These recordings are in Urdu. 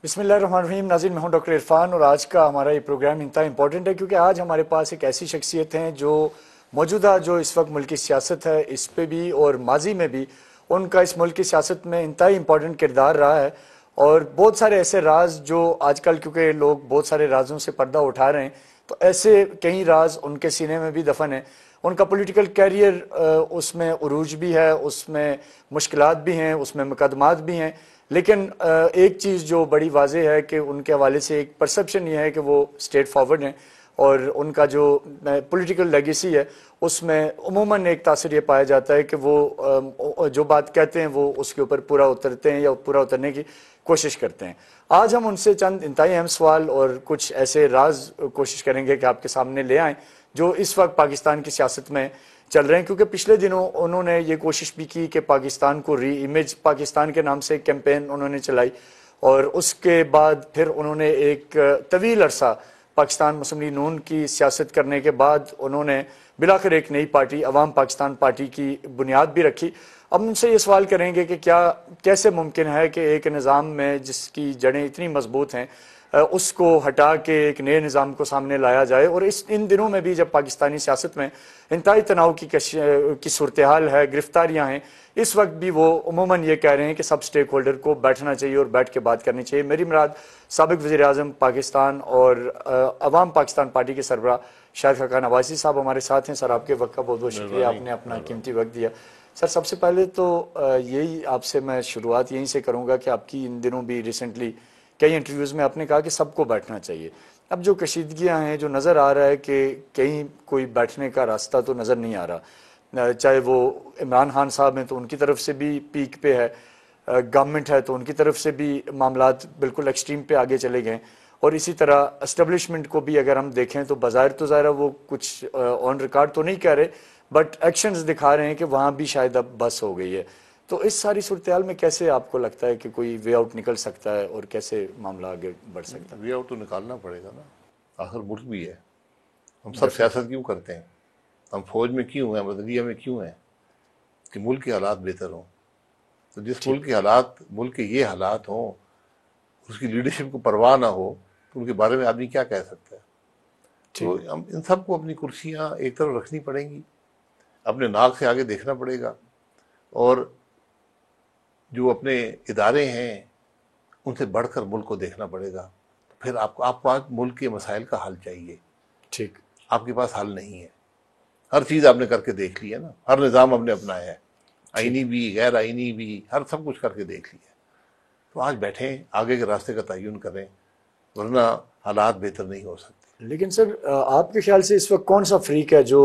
بسم اللہ الرحمن الرحیم. ناظرین، میں ہوں ڈاکٹر عرفان اور آج کا ہمارا یہ پروگرام انتہائی امپورٹنٹ ہے کیونکہ آج ہمارے پاس ایک ایسی شخصیت ہیں جو موجودہ جو اس وقت ملکی سیاست ہے اس پہ بھی اور ماضی میں بھی ان کا اس ملک کی سیاست میں انتہائی امپورٹنٹ کردار رہا ہے. اور بہت سارے ایسے راز جو آج کل کیونکہ لوگ بہت سارے رازوں سے پردہ اٹھا رہے ہیں، تو ایسے کئی راز ان کے سینے میں بھی دفن ہیں. ان کا پولیٹیکل کیریئر اس میں عروج بھی ہے، اس میں مشکلات بھی ہیں، اس میں مقدمات بھی ہیں. لیکن ایک چیز جو بڑی واضح ہے کہ ان کے حوالے سے ایک پرسپشن یہ ہے کہ وہ اسٹریٹ فارورڈ ہیں، اور ان کا جو پولیٹیکل لیگیسی ہے اس میں عموماً ایک تاثر یہ پایا جاتا ہے کہ وہ جو بات کہتے ہیں وہ اس کے اوپر پورا اترتے ہیں یا پورا اترنے کی کوشش کرتے ہیں. آج ہم ان سے چند انتہائی اہم سوال اور کچھ ایسے راز کوشش کریں گے کہ آپ کے سامنے لے آئیں جو اس وقت پاکستان کی سیاست میں چل رہے ہیں. کیونکہ پچھلے دنوں انہوں نے یہ کوشش بھی کی کہ پاکستان کو ری امیج پاکستان کے نام سے ایک کیمپین انہوں نے چلائی، اور اس کے بعد پھر انہوں نے ایک طویل عرصہ پاکستان مسلم لیگ نون کی سیاست کرنے کے بعد انہوں نے بالآخر ایک نئی پارٹی عوام پاکستان پارٹی کی بنیاد بھی رکھی. اب ان سے یہ سوال کریں گے کہ کیسے ممکن ہے کہ ایک نظام میں جس کی جڑیں اتنی مضبوط ہیں اس کو ہٹا کے ایک نئے نظام کو سامنے لایا جائے. اور ان دنوں میں بھی جب پاکستانی سیاست میں انتہائی تناؤ کی صورتحال ہے، گرفتاریاں ہیں، اس وقت بھی وہ عموماً یہ کہہ رہے ہیں کہ سب سٹیک ہولڈر کو بیٹھنا چاہیے اور بیٹھ کے بات کرنی چاہیے. میری مراد سابق وزیر اعظم پاکستان اور عوام پاکستان پارٹی کے سربراہ شاہد خاقان عباسی صاحب ہمارے ساتھ ہیں. سر، آپ کے وقت کا بہت بہت شکریہ، آپ نے اپنا قیمتی وقت دیا. سر، سب سے پہلے تو یہی آپ سے میں شروعات یہیں سے کروں گا کہ آپ کی ان دنوں بھی ریسنٹلی کئی انٹرویوز میں آپ نے کہا کہ سب کو بیٹھنا چاہیے. اب جو کشیدگیاں ہیں، جو نظر آ رہا ہے کہ کہیں کوئی بیٹھنے کا راستہ تو نظر نہیں آ رہا، چاہے وہ عمران خان صاحب ہیں تو ان کی طرف سے بھی پیک پہ ہے، گورنمنٹ ہے تو ان کی طرف سے بھی معاملات بالکل ایکسٹریم پہ آگے چلے گئے، اور اسی طرح اسٹیبلشمنٹ کو بھی اگر ہم دیکھیں تو بظاہر تو ظاہر وہ کچھ آن ریکارڈ تو نہیں کہہ رہے بٹ ایکشنز دکھا رہے ہیں کہ وہاں بھی شاید اب بس ہو گئی ہے. تو اس ساری صورتحال میں کیسے آپ کو لگتا ہے کہ کوئی وے آؤٹ نکل سکتا ہے اور کیسے معاملہ آگے بڑھ سکتا ہے؟ وے آؤٹ تو نکالنا پڑے گا نا، آخر ملک بھی ہے. ہم سب سیاست کیوں کرتے ہیں؟ ہم فوج میں کیوں ہیں، عدلیہ میں کیوں ہیں؟ کہ ملک کے حالات بہتر ہوں. تو جس ملک کے یہ حالات ہوں، اس کی لیڈرشپ کو پرواہ نہ ہو تو ان کے بارے میں آدمی کیا کہہ سکتا ہے؟ تو ہم ان سب کو اپنی کرسیاں ایک طرف رکھنی پڑیں گی، اپنے ناک سے آگے دیکھنا پڑے گا، اور جو اپنے ادارے ہیں ان سے بڑھ کر ملک کو دیکھنا پڑے گا. پھر آپ کو آج ملک کے مسائل کا حل چاہیے. ٹھیک. آپ کے پاس حل نہیں ہے. ہر چیز آپ نے کر کے دیکھ لی ہے نا، ہر نظام ہم نے اپنایا ہے، آئینی بھی غیر آئینی بھی، ہر سب کچھ کر کے دیکھ لیا. تو آج بیٹھیں، آگے کے راستے کا تعین کریں، ورنہ حالات بہتر نہیں ہو سکتے. لیکن سر، آپ کے خیال سے اس وقت کون سا فریق ہے جو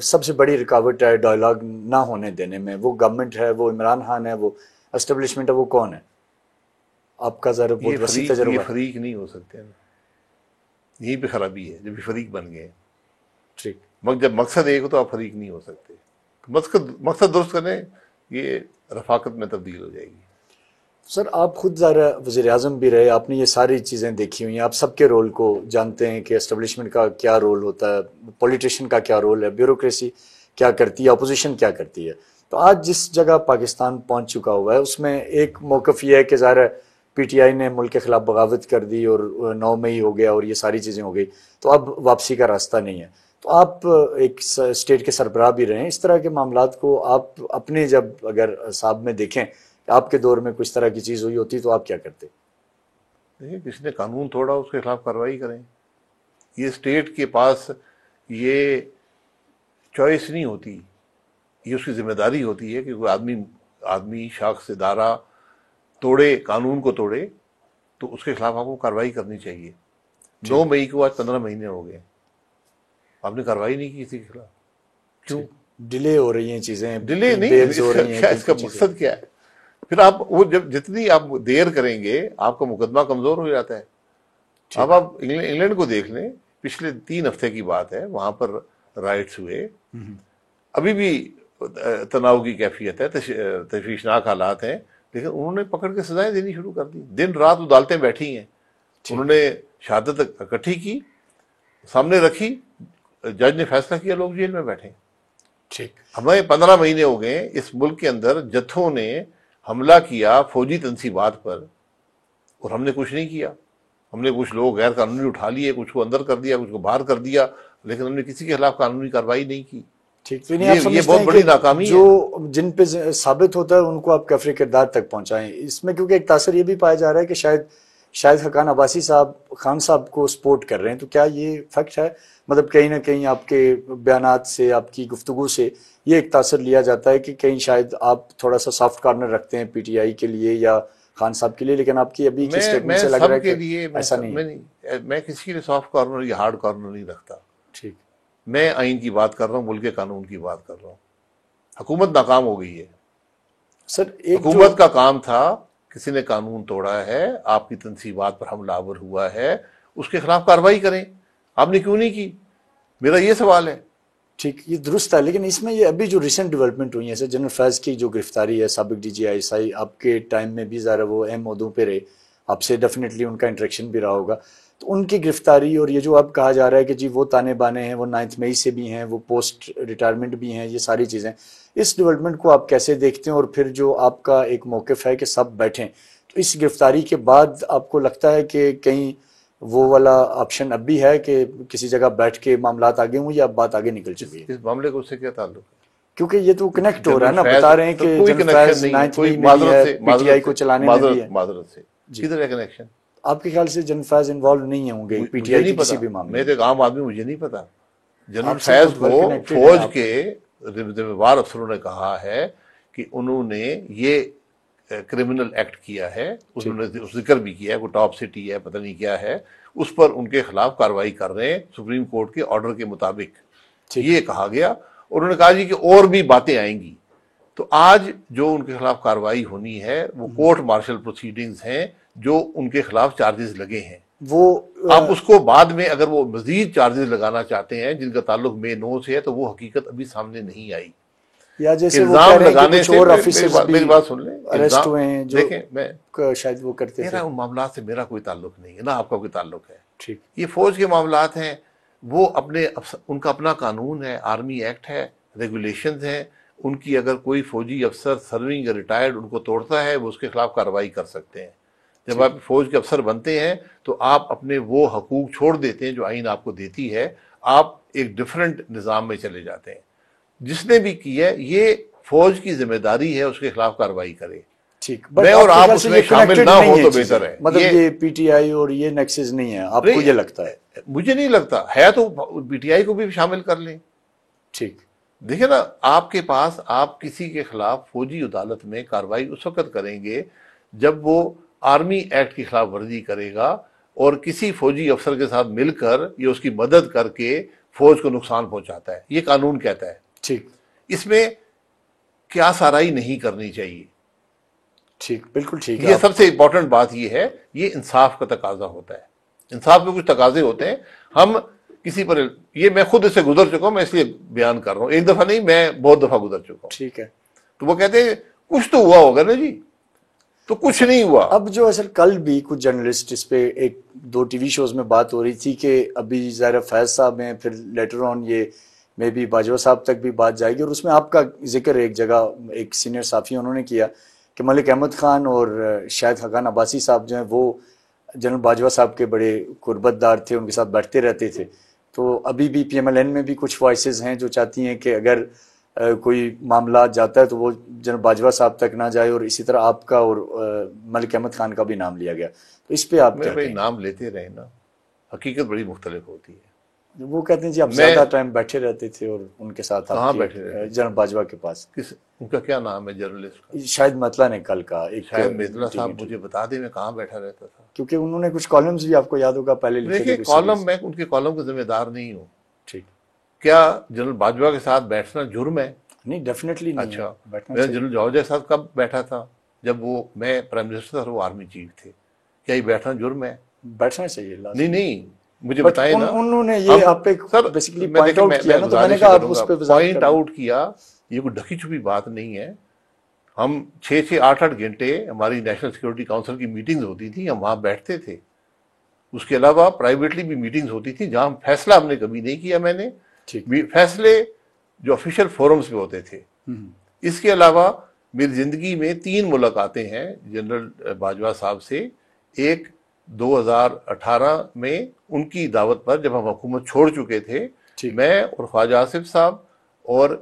سب سے بڑی رکاوٹ ہے ڈائلاگ نہ ہونے دینے میں؟ وہ گورنمنٹ ہے، وہ عمران خان ہے، وہ اسٹیبلشمنٹ ہے، وہ کون ہے؟ آپ کا ذرا بہت وسیع تجربہ یہ ہے. فریق نہیں ہو سکتے نا، یہیں پہ خرابی ہے جب یہ فریق بن گئے. ٹھیک. جب مقصد ایک ہو تو آپ فریق نہیں ہو سکتے. مقصد درست کریں، یہ رفاقت میں تبدیل ہو جائے گی. سر، آپ خود ذرا وزیر اعظم بھی رہے، آپ نے یہ ساری چیزیں دیکھی ہوئی ہیں، آپ سب کے رول کو جانتے ہیں کہ اسٹیبلشمنٹ کا کیا رول ہوتا ہے، پولیٹیشین کا کیا رول ہے، بیوروکریسی کیا کرتی ہے، اپوزیشن کیا کرتی ہے. تو آج جس جگہ پاکستان پہنچ چکا ہوا ہے اس میں ایک موقف یہ ہے کہ ظاہر ہے پی ٹی آئی نے ملک کے خلاف بغاوت کر دی اور 9 مئی ہو گیا اور یہ ساری چیزیں ہو گئی، تو اب واپسی کا راستہ نہیں ہے. تو آپ ایک اسٹیٹ کے سربراہ بھی رہے ہیں، اس طرح کے معاملات کو آپ اپنے جب اگر حساب میں دیکھیں آپ کے دور میں کچھ طرح کی چیز ہوئی ہوتی تو آپ کیا کرتے؟ دیکھیں، کسی نے قانون توڑا اس کے خلاف کارروائی کریں. یہ اسٹیٹ کے پاس یہ چوائس نہیں ہوتی، یہ اس کی ذمہ داری ہوتی ہے کہ کوئی آدمی شخص ادارہ توڑے، قانون کو توڑے تو اس کے خلاف آپ کو کارروائی کرنی چاہیے. 9 مئی کو آج 15 مہینے ہو گئے، آپ نے کارروائی نہیں کی کسی کے خلاف. کیوں؟ ڈیلے ہو رہی ہیں چیزیں، ڈیلے نہیں، بیلز ہو رہی ہیں، اس کا مقصد کیا ہے؟ پھر آپ وہ جتنی آپ دیر کریں گے آپ کا مقدمہ کمزور ہو جاتا ہے. اب آپ انگلینڈ کو دیکھ لیں، پچھلے 3 ہفتے کی بات ہے، وہاں پر رائٹس ہوئے، ابھی بھی تناؤ کی کیفیت ہے، تشویشناک حالات ہیں، لیکن انہوں نے پکڑ کے سزائیں دینی شروع کر دی. دن رات عدالتیں بیٹھی ہیں، انہوں نے شہادت اکٹھی کی، سامنے رکھی، جج نے فیصلہ کیا، لوگ جیل میں بیٹھے. ہمیں 15 مہینے ہو گئے اس ملک کے اندر جتھوں نے حملہ کیا فوجی تنصیبات پر، اور ہم نے کچھ نہیں کیا. ہم نے کچھ لوگ غیر قانونی اٹھا لیے, کچھ کو اندر کر دیا, کچھ کو باہر کر دیا, لیکن ہم نے کسی کے خلاف قانونی کارروائی نہیں کی. ٹھیک, تو آپ یہ سمجھتے بہت ہیں بڑی کہ ناکامی ہے. جو جن پہ ثابت ہوتا ہے ان کو آپ کفر کردار تک پہنچائیں. اس میں کیونکہ ایک تاثر یہ بھی پایا جا رہا ہے کہ شاید حقان عباسی صاحب خان صاحب کو سپورٹ کر رہے ہیں, تو کیا یہ فیکٹ ہے؟ مطلب کہیں نہ کہیں آپ کے بیانات سے, آپ کی گفتگو سے یہ ایک تاثر لیا جاتا ہے کہ کہیں شاید آپ تھوڑا سا سافٹ کارنر رکھتے ہیں پی ٹی آئی کے لیے یا خان صاحب کے لیے, لیکن آپ کی ابھی کی اسٹیٹمنٹ سے لگ رہا ہے کہ ایسا نہیں ہے. میں کسی کے لیے سافٹ کارنر یا ہارڈ کارنر نہیں رکھتا. ٹھیک, میں آئین کی بات کر رہا ہوں, ملک کے قانون کی بات کر رہا ہوں. حکومت ناکام ہو گئی ہے. سر ایک حکومت کا کام تھا, کسی نے قانون توڑا ہے, آپ کی تنصیبات پر حملہ آور ہوا ہے, اس کے خلاف کارروائی کریں. آپ نے کیوں نہیں کی؟ میرا یہ سوال ہے. ٹھیک, یہ درست ہے, لیکن اس میں یہ ابھی جو ریسنٹ ڈیولپمنٹ ہوئی ہے جیسے جنرل فیض کی جو گرفتاری ہے, سابق D G I S I, آپ کے ٹائم میں بھی ذرا وہ اہم عہدوں پہ رہے, آپ سے ڈیفینیٹلی ان کا انٹریکشن بھی رہا ہوگا, تو ان کی گرفتاری اور یہ جو اب کہا جا رہا ہے کہ جی وہ تانے بانے ہیں, وہ 9 مئی سے بھی ہیں, وہ پوسٹ ریٹائرمنٹ بھی ہیں, یہ ساری چیزیں, اس ڈیولپمنٹ کو آپ کیسے دیکھتے ہیں؟ اور پھر جو آپ کا ایک موقف ہے کہ سب بیٹھیں, تو اس گرفتاری کے بعد آپ کو لگتا ہے کہ کہیں وہ والا آپشن اب بھی ہے کہ کسی جگہ بیٹھ کے معاملات آگے ہوں, یا اب بات آگے نکل چکی ہے؟ اس معاملے کو اس سے کیا تعلق ہے؟ کیونکہ یہ تو کنیکٹ ہو رہا ہے نا, بتا رہے ہیں کہ جنرل فیض 9 مئی میں بھی ہے, پی ٹی آئی کو چلانے میں بھی ہے. معذرت سے کدھر ہے کنیکشن؟ آپ کے خیال سے جنرل فیض انوالو نہیں ہوں گے پی ٹی آئی کے کسی بھی معاملے میں تو ایک عام آدمی, مجھے نہیں پتا. جنرل آپ سے فیض بہت well کو connected فوج ہیں آپ. کے ذمہ دار افسروں نے کہا ہے کہ انہوں نے یہ کرمنل ایکٹ کیا ہے, انہوں نے ذکر بھی کیا ہے, کوئی ٹاپ سٹی ہے, پتہ نہیں کیا ہے, اس پر ان کے خلاف کارروائی کر رہے ہیں سپریم کورٹ کے آرڈر کے مطابق, یہ کہا گیا. انہوں نے کہا جی کہ اور بھی باتیں آئیں گی. تو آج جو ان کے خلاف کارروائی ہونی ہے وہ کورٹ مارشل پروسیڈنگز ہیں, جو ان کے خلاف چارجز لگے ہیں. وہ آپ اس کو بعد میں اگر وہ مزید چارجز لگانا چاہتے ہیں جن کا تعلق مئی 9 سے ہے, تو وہ حقیقت ابھی سامنے نہیں آئی. یا جیسے وہ کہہ الزام رہے ہیں کہ لگانے کچھ سے, اور آفیسرز بھی میری بات سن لیں, اریسٹ ہوئے ہیں جو دیکھیں, میں شاید وہ کرتے تھے. میرا ان معاملات سے میرا کوئی تعلق نہیں ہے, نہ آپ کا کوئی تعلق ہے. ٹھیک, یہ فوج کے معاملات ہیں, وہ ان کا اپنا قانون ہے, آرمی ایکٹ ہے, ریگولیشنز ہیں. ان کی اگر کوئی فوجی افسر سرونگ یا ریٹائرڈ ان کو توڑتا ہے, وہ اس کے خلاف کارروائی کر سکتے ہیں. جب آپ فوج کے افسر بنتے ہیں تو آپ اپنے وہ حقوق چھوڑ دیتے ہیں جو آئین آپ کو دیتی ہے, آپ ایک ڈیفرنٹ نظام میں چلے جاتے ہیں. جس نے بھی کی ہے, یہ فوج کی ذمہ داری ہے اس کے خلاف کارروائی کرے. ٹھیک, میں اور آپ اس میں شامل نہ ہو تو بہتر ہے. مطلب یہ پی ٹی آئی اور یہ نیکسز نہیں ہے, آپ کو یہ لگتا ہے؟ مجھے نہیں لگتا ہے, تو پی ٹی آئی کو بھی شامل کر لیں. ٹھیک, دیکھیں نا, آپ کے پاس آپ کسی کے خلاف فوجی عدالت میں کارروائی اس وقت کریں گے جب وہ آرمی ایکٹ کی خلاف ورزی کرے گا اور کسی فوجی افسر کے ساتھ مل کر یا اس کی مدد کر کے فوج کو نقصان پہنچاتا ہے. یہ قانون کہتا ہے. ٹھیک, اس میں کیا سارائی نہیں کرنی چاہیے. ٹھیک, بالکل ٹھیک ہے. یہ سب سے امپورٹنٹ بات یہ ہے, یہ انصاف کا تقاضا ہوتا ہے. انصاف میں کچھ تقاضے ہوتے ہیں, ہم کسی پر, یہ میں خود اس سے گزر چکا ہوں, میں اس لیے بیان کر رہا ہوں, ایک دفعہ نہیں, میں بہت دفعہ گزر چکا ہوں. ٹھیک ہے, تو وہ کہتے ہیں کچھ تو ہوا ہوگا نا جی, تو کچھ نہیں ہوا. اب جو اصل کل بھی کچھ جرنلسٹ اس پہ 1-2 ٹی وی شوز میں بات ہو رہی تھی کہ ابھی ظاہر فیض صاحب ہیں, پھر لیٹر آن یہ میں بھی باجوہ صاحب تک بھی بات جائے گی, اور اس میں آپ کا ذکر ایک جگہ ایک سینئر صحافی انہوں نے کیا کہ ملک احمد خان اور شاید حقان عباسی صاحب جو ہیں وہ جنرل باجوہ صاحب کے بڑے قربت دار تھے, ان کے ساتھ بیٹھتے رہتے تھے. تو ابھی بھی پی ایم ایل این میں بھی کچھ وائسز ہیں جو چاہتی ہیں کہ اگر کوئی معاملات جاتا ہے تو وہ جنرل باجوہ صاحب تک نہ جائے, اور اسی طرح آپ کا اور ملک احمد خان کا بھی نام لیا گیا. تو اس پہ آپ کیا کہیں؟ نام لیتے رہے نا, حقیقت بڑی مختلف ہوتی ہے. وہ کہتے ہیں جی آپ زیادہ ٹائم بیٹھے رہتے تھے اور ان کے ساتھ کہاں بیٹھے رہتے جنرل باجوہ کے پاس. ان کا کیا نام ہے جرنلسٹ کا؟ شاید مطلع نے کل کہا. شاید مطلع صاحب مجھے بتا دیں میں کہاں بیٹھا رہتا تھا, کیونکہ انہوں نے کچھ کالمز بھی آپ کو یاد ہوگا پہلے لکھے تھے. دیکھیے کالم, میں ان کے کالم کا ذمہ دار نہیں ہوں. ٹھیک, کیا جنرل باجوہ کے ساتھ بیٹھنا جرم ہے؟ نہیں, ڈیفینیٹلی نہیں. اچھا, میں جنرل جوہر کے ساتھ کب بیٹھا تھا؟ جب وہ, میں پرائم منسٹر تھا, وہ آرمی چیف تھے. کیا یہ بیٹھنا جرم ہے؟ بیٹھنا چاہیے. نہیں, مجھے بتائیں نا. انہوں نے یہ آپ پہ بیسیکلی پوائنٹ آؤٹ کیا نا, تو میں نے کہا آپ اس پہ پوائنٹ آؤٹ کیا. یہ کوئی ڈھکی چھپی بات نہیں ہے. ہم 6-8 گھنٹے ہماری نیشنل سیکورٹی کاؤنسل کی میٹنگز ہوتی تھی, ہم وہاں بیٹھتے تھے. اس کے علاوہ پرائیویٹلی بھی میٹنگز ہوتی تھی جہاں فیصلہ ہم نے کبھی نہیں کیا. میں نے فیصلے جو آفیشیل فورمز پہ ہوتے تھے. اس کے علاوہ میری زندگی میں 3 ملاقاتیں ہیں جنرل باجوہ صاحب سے. ایک 2018 میں ان کی دعوت پر جب ہم حکومت چھوڑ چکے تھے، میں اور خواجہ آصف صاحب اور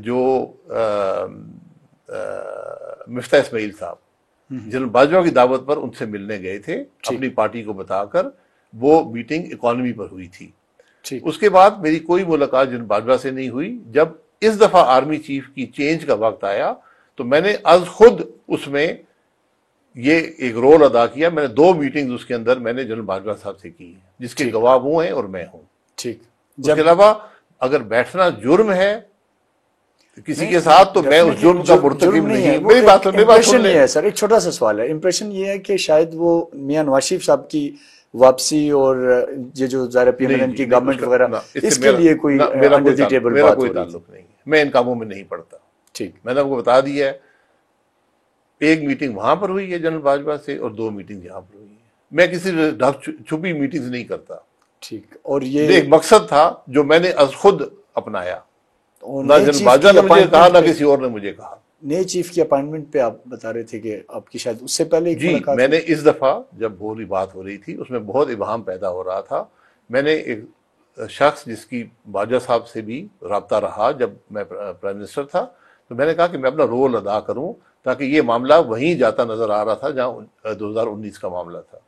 جو مفتاح اسماعیل صاحب جنرل باجوہ کی دعوت پر ان سے ملنے گئے تھے، اپنی پارٹی کو بتا کر۔ وہ میٹنگ اکانومی پر ہوئی تھی۔ اس کے بعد میری کوئی ملاقات جنرل باجوہ سے نہیں ہوئی۔ جب اس دفعہ آرمی چیف کی چینج کا وقت آیا تو میں نے از خود اس میں یہ ایک رول ادا کیا۔ میں نے 2 میٹنگز اس کے اندر میں نے جنرل باجوہ صاحب سے کی ہیں، جس کے گواہ وہ ہیں اور میں ہوں۔ اس کے علاوہ اگر بیٹھنا جرم ہے کسی کے ساتھ تو میں اس جرم کا مرتکب نہیں ہوں۔ میری بات امپریشن یہ ہے سر، ایک چھوٹا سا سوال ہے، امپریشن یہ ہے کہ شاید وہ میاں نواز شریف صاحب کی واپسی اور یہ جو ظاہر پی ایم ایل این کی گورنمنٹ وغیرہ اس کے لیے کوئی انڈر دی ٹیبل میرا بات کوئی ہو رہی تعلق نہیں ہے، میں ان کاموں میں نہیں پڑتا۔ ٹھیک، میں نے آپ کو بتا دیا ہے، ایک میٹنگ وہاں پر ہوئی ہے جنرل باجوہ سے اور 2 میٹنگ یہاں پر ہوئی ہے۔ میں کسی چھپی میٹنگز نہیں کرتا۔ ٹھیک، اور یہ ایک مقصد تھا جو میں نے از خود اپنایا، نہ نئے جنرل چیف باجوہ کی نے مجھے کہا نہ اپائنٹمنٹ کسی اور نے مجھے کہا۔ نئے چیف کی اپائنٹمنٹ پہ آپ بتا رہے تھے کہ آپ کی شاید اس سے پہلے ایک جی، ملاقات میں نے اس دفعہ جب پوری بات ہو رہی تھی اس میں بہت ابہام پیدا ہو رہا تھا۔ میں نے ایک شخص جس کی باجوہ صاحب سے بھی رابطہ رہا جب میں پرائم منسٹر تھا، تو میں نے کہا کہ میں اپنا رول ادا کروں تاکہ یہ معاملہ وہیں جاتا نظر آ رہا تھا جہاں 2019 کا معاملہ تھا۔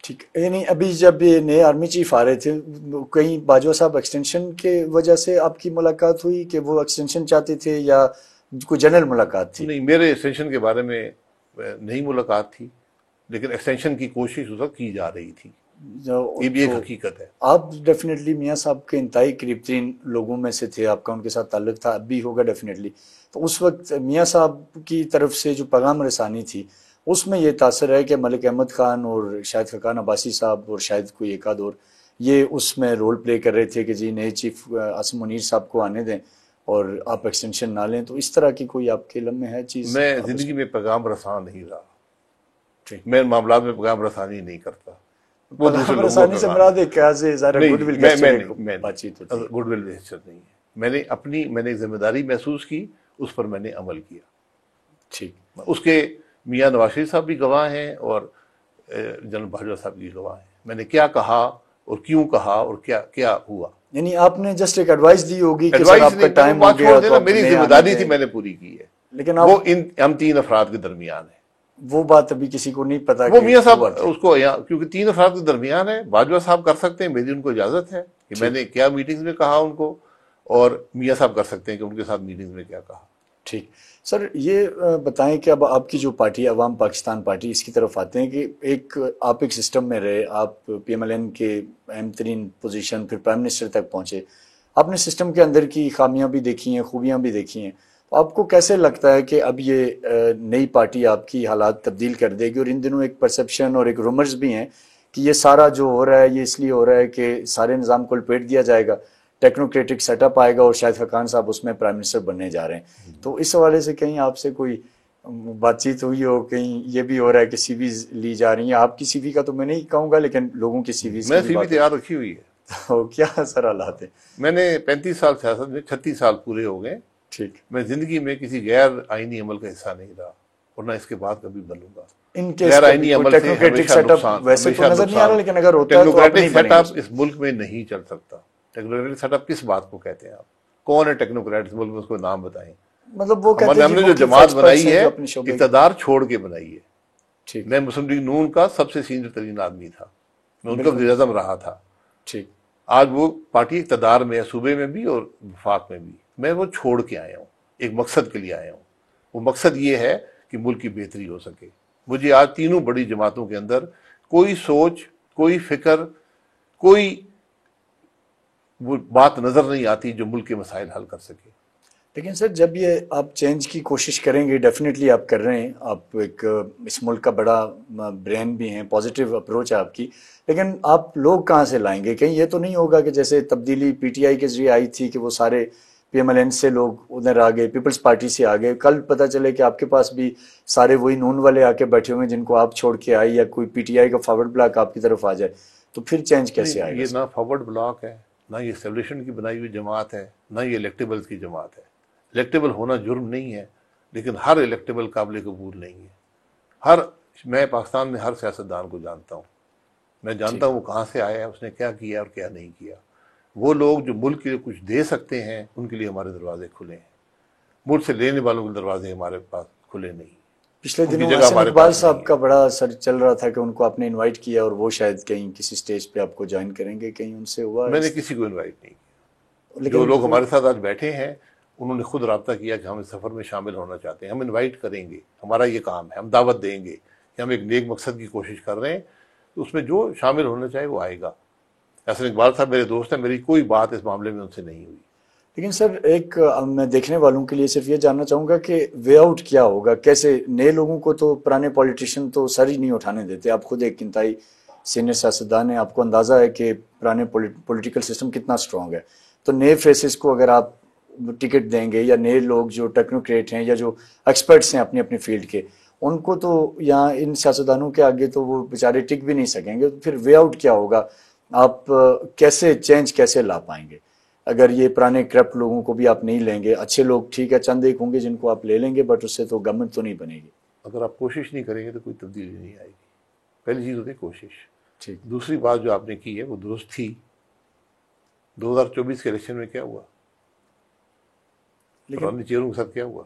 ٹھیک، یعنی ابھی جب یہ نئے آرمی چیف آ رہے تھے کہیں باجوہ صاحب ایکسٹینشن کے وجہ سے آپ کی ملاقات ہوئی کہ وہ ایکسٹینشن چاہتے تھے یا کوئی جنرل ملاقات تھی؟ نہیں، میرے ایکسٹینشن کے بارے میں نہیں ملاقات تھی، لیکن ایکسٹینشن کی کوشش اس وقت کی جا رہی تھی، یہ بھی ایک حقیقت ہے۔ آپ ڈیفینیٹلی میاں صاحب کے انتہائی قریب ترین لوگوں میں سے تھے، آپ کا ان کے ساتھ تعلق تھا، اب بھی ہوگا ڈیفینیٹلی۔ تو اس وقت میاں صاحب کی طرف سے جو پیغام رسانی تھی اس میں یہ تاثر ہے کہ ملک احمد خان اور شاہد خاقان عباسی صاحب اور شاید کوئی ایک آدھ اور یہ اس میں رول پلے کر رہے تھے کہ جی نئے چیف عاصم منیر صاحب کو آنے دیں اور آپ ایکسٹینشن نہ لیں۔ تو اس طرح کی کوئی آپ کے علم میں ہے چیز؟ میں زندگی میں پیغام رسان نہیں رہا، میں معاملات میں پیغام رسانی نہیں کرتا۔ وہ دوسرے لوگوں رسانی سے مراد ہے کیا سے ظاہر گڈ ول بات چیت گڈ ول جیسچر نہیں ہے۔ میں نے ایک ذمہ داری محسوس کی، اس پر میں نے عمل کیا۔ ٹھیک، اس کے میاں نواز شریف صاحب بھی گواہ ہیں اور جنرل باجوہ صاحب بھی گواہ ہیں، میں نے کیا کہا اور کیوں کہا اور کیا ہوا۔ یعنی آپ نے جسٹ ایک ایڈوائس دی ہوگی کہ سر آپ کا ٹائم ہو گیا تو میری ذمہ داری تھی، میں نے پوری کی ہے، لیکن وہ ہم 3 افراد کے درمیان ہے۔ وہ بات ابھی کسی کو نہیں پتا وہ میاں صاحب اس کو کیونکہ 3 افراد کے درمیان ہے، باجوہ صاحب کر سکتے ہیں، میری ان کو اجازت ہے کہ میں نے کیا میٹنگز میں کہا ان کو، اور میاں صاحب کر سکتے ہیں کہ ان کے ساتھ میٹنگز میں کیا کہا۔ ٹھیک سر، یہ بتائیں کہ اب آپ کی جو پارٹی عوام پاکستان پارٹی، اس کی طرف آتے ہیں کہ آپ ایک سسٹم میں رہے، آپ پی ایم ایل این کے اہم ترین پوزیشن پھر پرائم منسٹر تک پہنچے، آپ نے سسٹم کے اندر کی خامیاں بھی دیکھی ہیں، خوبیاں بھی دیکھی ہیں، تو آپ کو کیسے لگتا ہے کہ اب یہ نئی پارٹی آپ کی حالات تبدیل کر دے گی؟ اور ان دنوں ایک پرسیپشن اور ایک رومرز بھی ہیں کہ یہ سارا جو ہو رہا ہے یہ اس لیے ہو رہا ہے کہ سارے نظام کو لپیٹ دیا جائے گا، ٹیکنوکریٹک سیٹ اپ آئے گا اور شاہد خاقان صاحب اس میں پرائم منسٹر بننے جا رہے ہیں۔ تو اس حوالے سے کہیں آپ سے کوئی بات چیت ہوئی ہو؟ کہیں یہ بھی ہو رہا ہے کہ سی ویز لی جا رہی ہیں؟ آپ کی سی وی کا تو میں نہیں کہوں گا، لیکن لوگوں کی سی ویز میں سی وی تیار رکھی ہوئی ہے۔ تو کیا سر حالات ہیں؟ میں نے 35 سال سیاست میں 36 سال پورے ہو گئے۔ ٹھیک، میں زندگی میں کسی غیر آئینی عمل کا حصہ نہیں رہا اور نہ اس کے بعد کبھی بنوں گا۔ ان کے غیر آئینی عمل سے ٹیکنوکریٹک ہمیشہ سیٹ اپ نقصان، ویسے تو ہمیشہ نظر نہیں آ رہا، نقصان۔ لیکن اگر ہوتا ہے تو آپ نہیں ٹیکنوکریٹک سیٹ بنیں اپ گے۔ اس ملک میں نہیں چل سکتا۔ ٹیکنوکریٹک سیٹ اپ کس بات کو کہتے ہیں آپ؟ کون ہے ٹیکنوکریٹ اس ملک میں؟ اس کو نام بتائیں۔ مطلب وہ کہتے ہیں ہم نے جو جماعت بنائی ہے اقتدار چھوڑ کے بنائی ہے۔ میں مسلم لیگ نون کا سب سے سینئر ترین آدمی تھا، میں ان کا وزیر اعظم رہا تھا۔ ٹھیک، آج وہ پارٹی اقتدار میں ہے، صوبے میں بھی اور وفاق میں بھی۔ میں وہ چھوڑ کے آیا ہوں، ایک مقصد کے لیے آیا ہوں۔ وہ مقصد یہ ہے کہ ملک کی بہتری ہو سکے۔ مجھے آج تینوں بڑی جماعتوں کے اندر کوئی سوچ، کوئی فکر، کوئی وہ بات نظر نہیں آتی جو ملک کے مسائل حل کر سکے۔ لیکن سر جب یہ آپ چینج کی کوشش کریں گے، ڈیفینیٹلی آپ کر رہے ہیں، آپ ایک اس ملک کا بڑا برین بھی ہیں، پازیٹیو اپروچ ہے آپ کی، لیکن آپ لوگ کہاں سے لائیں گے؟ کہیں یہ تو نہیں ہوگا کہ جیسے تبدیلی پی ٹی آئی کے ذریعے آئی تھی کہ وہ سارے پی ایم ایل این سے لوگ ادھر آ گئے، پیپلز پارٹی سے آ گئے، کل پتہ چلے کہ آپ کے پاس بھی سارے وہی نون والے آ کے بیٹھے ہوئے ہیں جن کو آپ چھوڑ کے آئے، یا کوئی پی ٹی آئی کا فارورڈ بلاک آپ کی طرف آ جائے، تو پھر چینج کیسے آئے گا؟ یہ نہ فارورڈ بلاک ہے، نہ یہ اسٹیبلشمنٹ کی بنائی ہوئی جماعت ہے، نہ یہ الیکٹیبلز کی جماعت ہے۔ الیکٹیبل ہونا جرم نہیں ہے، لیکن ہر الیکٹیبل قابل قبول نہیں ہے۔ ہر میں پاکستان میں ہر سیاستدان کو جانتا ہوں، میں جانتا ہوں وہ کہاں سے آیا ہے، اس نے کیا کیا اور کیا نہیں کیا۔ وہ لوگ جو ملک کے لیے کچھ دے سکتے ہیں ان کے لیے ہمارے دروازے کھلے ہیں، ملک سے لینے والوں کے دروازے ہمارے پاس کھلے نہیں۔ پچھلے ان کی دنوں جگہ حسن ہمارے اقبال پاس صاحب نہیں کا ہے۔ بڑا سر چل رہا تھا کہ ان کو آپ نے انوائٹ کیا اور وہ شاید کہیں کسی سٹیج پہ آپ کو جوائن کریں گے، کہیں ان سے ہوا میں نے کسی کو انوائٹ نہیں کیا۔ جو لیکن لوگ ہمارے ساتھ آج بیٹھے ہیں انہوں نے خود رابطہ کیا کہ ہم اس سفر میں شامل ہونا چاہتے ہیں، ہم انوائٹ کریں گے، ہمارا یہ کام ہے، ہم دعوت دیں گے کہ ہم ایک نیک مقصد کی کوشش کر رہے ہیں، تو اس میں جو شامل ہونا چاہے وہ آئے گا۔ حسن اقبال صاحب میرے دوست ہیں، میری کوئی بات اس معاملے میں ان سے نہیں ہوئی۔ لیکن سر ایک میں دیکھنے والوں کے لیے صرف یہ جاننا چاہوں گا کہ وے آؤٹ کیا ہوگا، کیسے نئے لوگوں کو تو پرانے پولیٹیشین تو سر ہی نہیں اٹھانے دیتے، آپ خود ایک انتہائی سینئر سیاستدان ہیں، آپ کو اندازہ ہے کہ پرانے پولیٹیکل سسٹم کتنا سٹرونگ ہے، تو نئے فیسز کو اگر آپ ٹکٹ دیں گے یا نئے لوگ جو ٹیکنوکریٹ ہیں یا جو ایکسپرٹس ہیں اپنی اپنی فیلڈ کے، ان کو تو یہاں ان سیاستدانوں کے آگے تو وہ بیچارے ٹک بھی نہیں سکیں گے، پھر وے آؤٹ کیا ہوگا؟ آپ کیسے چینج کیسے لا پائیں گے اگر یہ پرانے کرپٹ لوگوں کو بھی آپ نہیں لیں گے؟ اچھے لوگ ٹھیک ہے چند ایک ہوں گے جن کو آپ لے لیں گے، بٹ اس سے تو گورنمنٹ تو نہیں بنے گی۔ اگر آپ کوشش نہیں کریں گے تو کوئی تبدیلی نہیں آئے گی۔ پہلی چیز ہوتی ہے کوشش۔ ٹھیک، دوسری بات جو آپ نے کی ہے وہ درست تھی۔ 2024 کے الیکشن میں کیا ہوا؟ پرانے چیئروں کے ساتھ کیا ہوا؟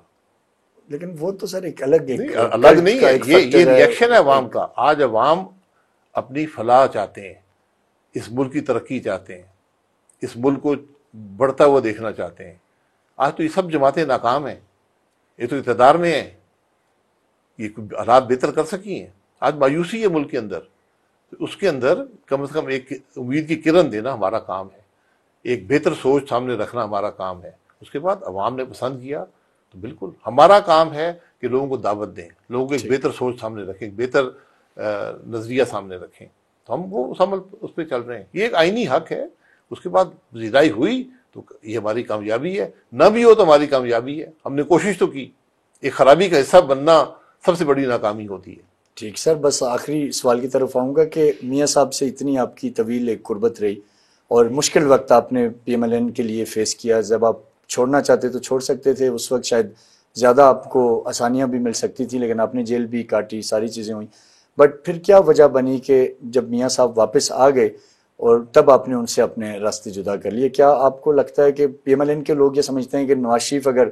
لیکن وہ تو سر ایک الگ ایک نہیں، الگ نہیں ہے، یہ فیکٹر ریئیکشن ہے عوام کا۔ آج عوام اپنی فلاح چاہتے ہیں، اس ملک کی ترقی چاہتے ہیں، اس ملک کو بڑھتا ہوا دیکھنا چاہتے ہیں۔ آج تو یہ سب جماعتیں ناکام ہیں، یہ تو اقتدار میں ہیں، یہ حالات بہتر کر سکی ہیں۔ آج مایوسی ہے ملک کے اندر، تو اس کے اندر کم از کم ایک امید کی کرن دینا ہمارا کام ہے، ایک بہتر سوچ سامنے رکھنا ہمارا کام ہے۔ اس کے بعد عوام نے پسند کیا تو بالکل ہمارا کام ہے کہ لوگوں کو دعوت دیں، لوگوں کو ایک بہتر سوچ سامنے رکھیں، ایک بہتر نظریہ سامنے رکھیں، تو ہم وہ اس عمل اس پہ چل رہے ہیں۔ یہ ایک آئینی حق ہے۔ اس کے بعد زیدائی ہوئی تو یہ ہماری کامیابی ہے، نہ بھی ہو تو ہماری کامیابی ہے، ہم نے کوشش تو کی۔ ایک خرابی کا حصہ بننا سب سے بڑی ناکامی ہوتی ہے۔ ٹھیک سر، بس آخری سوال کی طرف آؤں گا کہ میاں صاحب سے اتنی آپ کی طویل ایک قربت رہی اور مشکل وقت آپ نے پی ایم ایل این کے لیے فیس کیا، جب آپ چھوڑنا چاہتے تو چھوڑ سکتے تھے، اس وقت شاید زیادہ آپ کو آسانیاں بھی مل سکتی تھیں، لیکن آپ نے جیل بھی کاٹی، ساری چیزیں ہوئیں، بٹ پھر کیا وجہ بنی کہ جب میاں صاحب واپس آ گئے اور تب آپ نے ان سے اپنے راستے جدا کر لیے؟ کیا آپ کو لگتا ہے کہ پی ایم ایل این کے لوگ یہ سمجھتے ہیں کہ نواز شریف اگر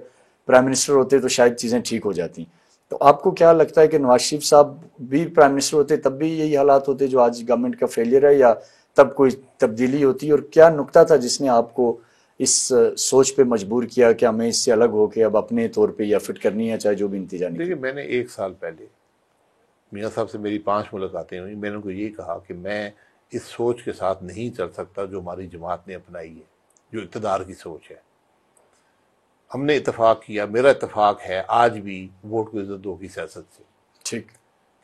پرائم منسٹر ہوتے تو شاید چیزیں ٹھیک ہو جاتی، تو آپ کو کیا لگتا ہے کہ نواز شریف صاحب بھی پرائم منسٹر ہوتے تب بھی یہی حالات ہوتے جو آج گورنمنٹ کا فیلئر ہے، یا تب کوئی تبدیلی ہوتی؟ اور کیا نکتہ تھا جس نے آپ کو اس سوچ پہ مجبور کیا کہ ہمیں اس سے الگ ہو کے اب اپنے طور پہ یا فٹ کرنی ہے چاہے جو بھی نتیجہ نکلے؟ دیکھیے، میں نے 1 سال پہلے میاں صاحب سے میری 5 ملاقاتیں ہوئیں، میں نے ان کو یہ کہا کہ میں اس سوچ کے ساتھ نہیں چل سکتا جو ہماری جماعت نے اپنائی ہے، جو اقتدار کی سوچ ہے۔ ہم نے اتفاق کیا، میرا اتفاق ہے آج بھی ووٹ کو عزت دو کی سیاست سے، ٹھیک،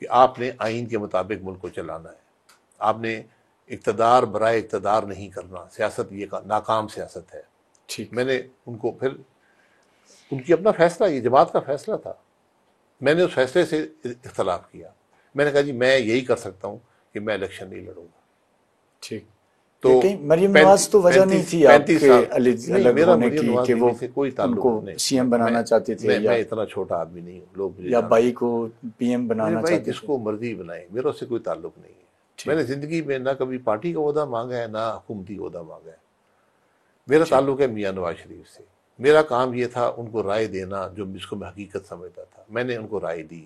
کہ آپ نے آئین کے مطابق ملک کو چلانا ہے، آپ نے اقتدار برائے اقتدار نہیں کرنا، سیاست یہ ناکام سیاست ہے۔ ٹھیک، میں نے ان کو پھر ان کی اپنا فیصلہ، یہ جماعت کا فیصلہ تھا، میں نے اس فیصلے سے اختلاف کیا۔ میں نے کہا جی میں یہی کر سکتا ہوں کہ میں الیکشن نہیں لڑوں گا۔ ٹھیک، تو یہ کہیں مریم نواز تو وجہ نہیں تھی آپ 35 کے سال نہیں، الگ میرا ہونے مریم کی نواز کہ وہ بیوی سے کوئی ان تعلق کو نہیں، سی ایم بنانا چاہتے تھے، میں اتنا چھوٹا آدمی نہیں ہوں، لوگ مجھے یا جانتے بائی کو پی ایم ہیں۔ میرے بنانا بھائی چاہتے جس تھے؟ کو مرضی بنائے، میرا اس سے کوئی تعلق نہیں ہے۔ میں ٹھیک، نے زندگی میں نہ کبھی پارٹی کا عہدہ مانگا ہے، نہ حکومتی عہدہ مانگا ہے۔ میرا ٹھیک، تعلق ہے میاں نواز شریف سے۔ میرا کام یہ تھا ان کو رائے دینا جو جس کو میں حقیقت سمجھتا تھا، میں نے ان کو رائے دی۔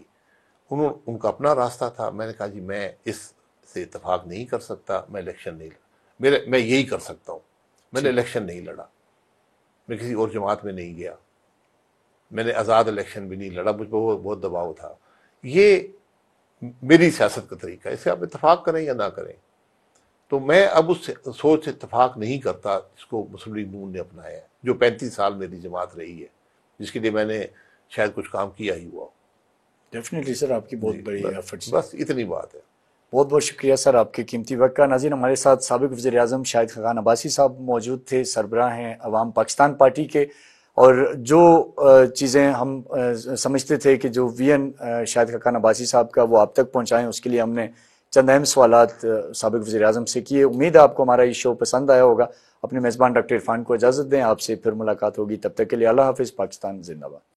ان کا اپنا راستہ تھا، میں نے کہا جی میں اس سے اتفاق نہیں کر سکتا، میں الیکشن نہیں لڑا، میں یہی کر سکتا ہوں۔ میں نے ٹھیک، الیکشن نہیں لڑا، میں کسی اور جماعت میں نہیں گیا، میں نے آزاد الیکشن بھی نہیں لڑا، مجھ پہ وہ بہت دباؤ تھا۔ یہ میری سیاست کا طریقہ ہے، اس سے آپ اتفاق کریں یا نہ کریں۔ تو میں اب اس سوچ سے اتفاق نہیں کرتا جس کو مسلم لیگ نون نے اپنایا ہے، جو 35 سال میری جماعت رہی ہے، جس کے لیے میں نے شاید کچھ کام کیا ہی ہوا۔ ڈیفینیٹلی سر، آپ کی بہت جی، بڑی ایفرٹس ہیں۔ بس اتنی بات ہے۔ بہت بہت شکریہ سر آپ کے قیمتی وقت کا۔ ناظرین، ہمارے ساتھ سابق وزیر اعظم شاہد خاقان عباسی صاحب موجود تھے، سربراہ ہیں عوام پاکستان پارٹی کے، اور جو چیزیں ہم سمجھتے تھے کہ جو وین شاہد خاقان عباسی صاحب کا وہ آپ تک پہنچائیں، اس کے لیے ہم نے چند اہم سوالات سابق وزیر اعظم سے کیے۔ امید ہے آپ کو ہمارا یہ شو پسند آیا ہوگا۔ اپنے میزبان ڈاکٹر عرفان کو اجازت دیں، آپ سے پھر ملاقات ہوگی، تب تک کے لیے اللہ حافظ۔ پاکستان زندہ باد۔